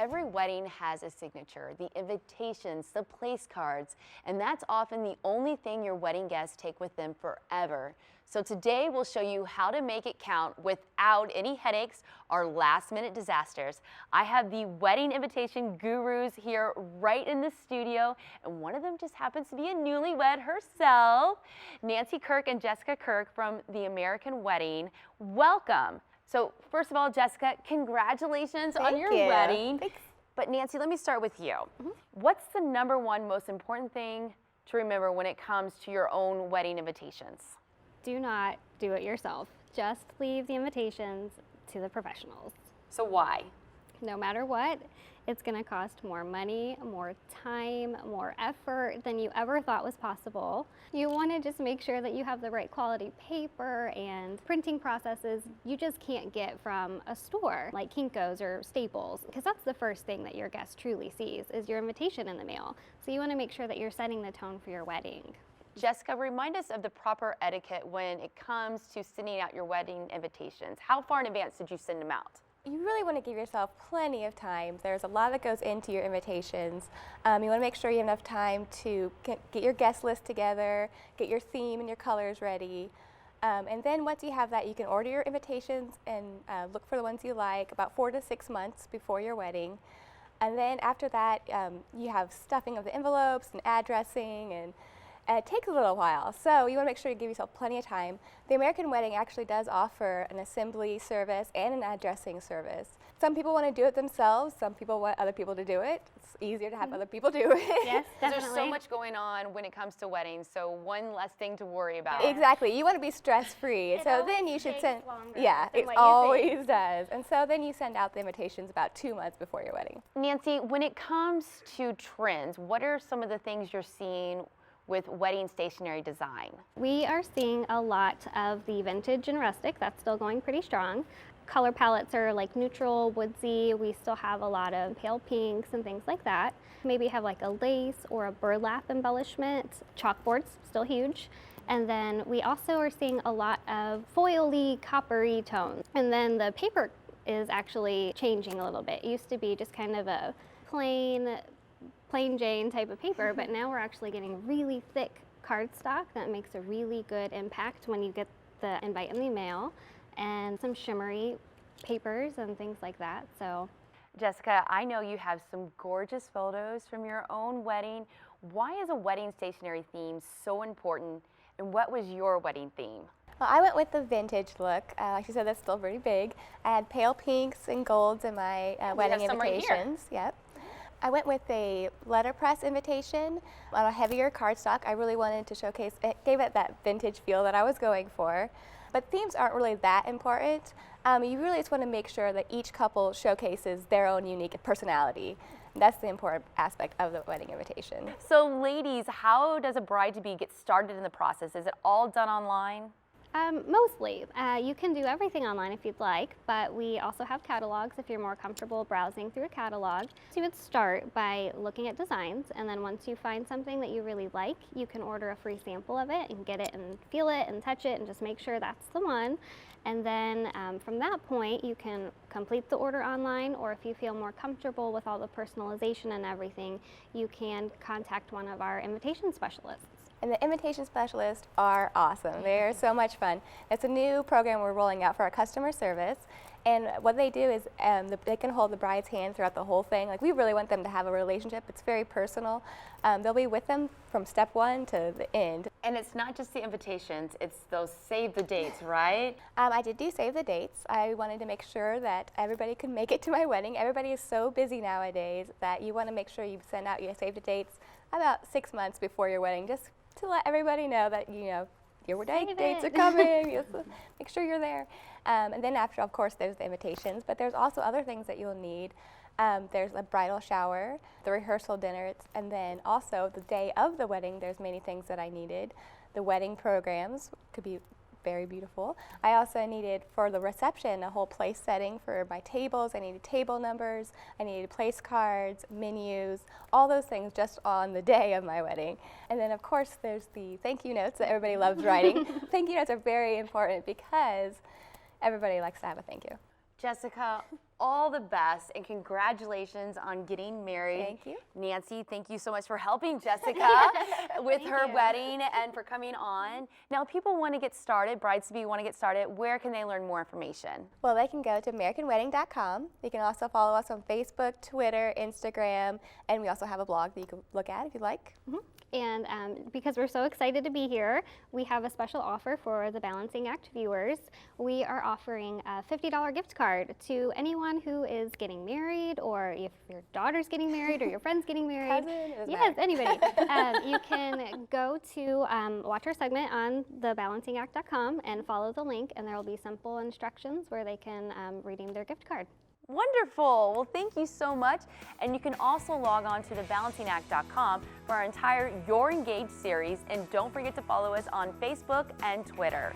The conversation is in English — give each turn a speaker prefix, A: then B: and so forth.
A: Every wedding has a signature, the invitations, the place cards, and that's often the only thing your wedding guests take with them forever. So today we'll show you how to make it count without any headaches or last-minute disasters. I have the wedding invitation gurus here right in the studio, and one of them just happens to be a newlywed herself, Nancy Kirk and Jessica Kirk from The American Wedding. Welcome. So first of all, Jessica, congratulations on your wedding.
B: Thanks.
A: But Nancy, let me start with you. What's the #1 most important thing to remember when it comes to your own wedding invitations?
B: Do not do it yourself. Just leave the invitations to the professionals.
A: So why?
B: No matter what, it's going to cost more money, more time, more effort than you ever thought was possible. You want to just make sure that you have the right quality paper and printing processes you just can't get from a store like Kinko's or Staples, because that's the first thing that your guest truly sees is your invitation in the mail. So you want to make sure that you're setting the tone for your wedding.
A: Jessica, remind us of the proper etiquette when it comes to sending out your wedding invitations. How far in advance did you send them out?
C: You really want to give yourself plenty of time. There's a lot that goes into your invitations. You want to make sure you have enough time to get your guest list together, get your theme and your colors ready. And then once you have that, you can order your invitations and look for the ones you like about 4 to 6 months before your wedding. And then after that, you have stuffing of the envelopes and addressing, and it takes a little while, so you want to make sure you give yourself plenty of time. The American Wedding actually does offer an assembly service and an addressing service. Some people want to do it themselves, some people want other people to do it. It's easier to have other people do it.
B: Yes, definitely.
A: There's so much going on when it comes to weddings, so one less thing to worry about.
C: Exactly, you want to be stress-free,
B: It
C: so
B: always
C: then you should
B: takes
C: send,
B: longer
C: yeah,
B: than
C: it
B: what you
C: always
B: think.
C: does. And so then you send out the invitations about 2 months before your wedding.
A: Nancy, when it comes to trends, what are some of the things you're seeing with wedding stationery design?
B: We are seeing a lot of the vintage and rustic. That's still going pretty strong. Color palettes are like neutral, woodsy. We still have a lot of pale pinks and things like that. Maybe have like a lace or a burlap embellishment. Chalkboards, still huge. And then we also are seeing a lot of foily, coppery tones. And then the paper is actually changing a little bit. It used to be just kind of a plain Jane type of paper, but now we're actually getting really thick cardstock that makes a really good impact when you get the invite in the mail, and some shimmery papers and things like that. So,
A: Jessica, I know you have some gorgeous photos from your own wedding. Why is a wedding stationery theme so important, and what was your wedding theme?
C: Well, I went with the vintage look. Like you said, that's still pretty big. I had pale pinks and golds in my wedding
A: have some right here.
C: invitations. Yep. I went with a letterpress invitation on a heavier cardstock. I really wanted to showcase, it gave it that vintage feel that I was going for. But themes aren't really that important. You really just want to make sure that each couple showcases their own unique personality. That's the important aspect of the wedding invitation.
A: So ladies, how does a bride-to-be get started in the process? Is it all done online?
B: Mostly. You can do everything online if you'd like, but we also have catalogs if you're more comfortable browsing through a catalog. So you would start by looking at designs, and then once you find something that you really like, you can order a free sample of it and get it and feel it and touch it and just make sure that's the one. And then from that point, you can complete the order online, or if you feel more comfortable with all the personalization and everything, you can contact one of our invitation specialists.
C: And the invitation specialists are awesome. They're so much fun. It's a new program we're rolling out for our customer service. And what they do is they can hold the bride's hand throughout the whole thing. Like, we really want them to have a relationship. It's very personal. They'll be with them from step 1 to the end.
A: And it's not just the invitations, it's those save the dates, right?
C: I did do save the dates. I wanted to make sure that everybody could make it to my wedding. Everybody is so busy nowadays that you want to make sure you send out your save the dates about 6 months before your wedding, just to let everybody know that, you know, your dates are coming. Yes, make sure you're there. And then after, of course, there's the invitations, but there's also other things that you'll need. There's a bridal shower, the rehearsal dinner, and then also the day of the wedding, there's many things that I needed. The wedding programs could be very beautiful. I also needed, for the reception, a whole place setting for my tables. I needed table numbers, I needed place cards, menus, all those things just on the day of my wedding. And then of course there's the thank you notes that everybody loves writing. Thank you notes are very important because everybody likes to have a thank you.
A: Jessica, all the best and congratulations on getting married.
C: Thank you.
A: Nancy, thank you so much for helping Jessica with her
B: you.
A: wedding and for coming on. Now, if people want to get started, brides-to-be want to get started, where can they learn more information?
C: Well, they can go to AmericanWedding.com. You can also follow us on Facebook, Twitter, Instagram, and we also have a blog that you can look at if you'd like.
B: And because we're so excited to be here, we have a special offer for the Balancing Act viewers. We are offering a $50 gift card to anyone who is getting married, or if your daughter's getting married, or your friend's getting married.
C: Cousin, it doesn't
B: Yes,
C: matter.
B: anybody. You can go to watch our segment on thebalancingact.com and follow the link, and there will be simple instructions where they can redeem their gift card.
A: Wonderful. Well, thank you so much. And you can also log on to thebalancingact.com for our entire You're Engaged series. And don't forget to follow us on Facebook and Twitter.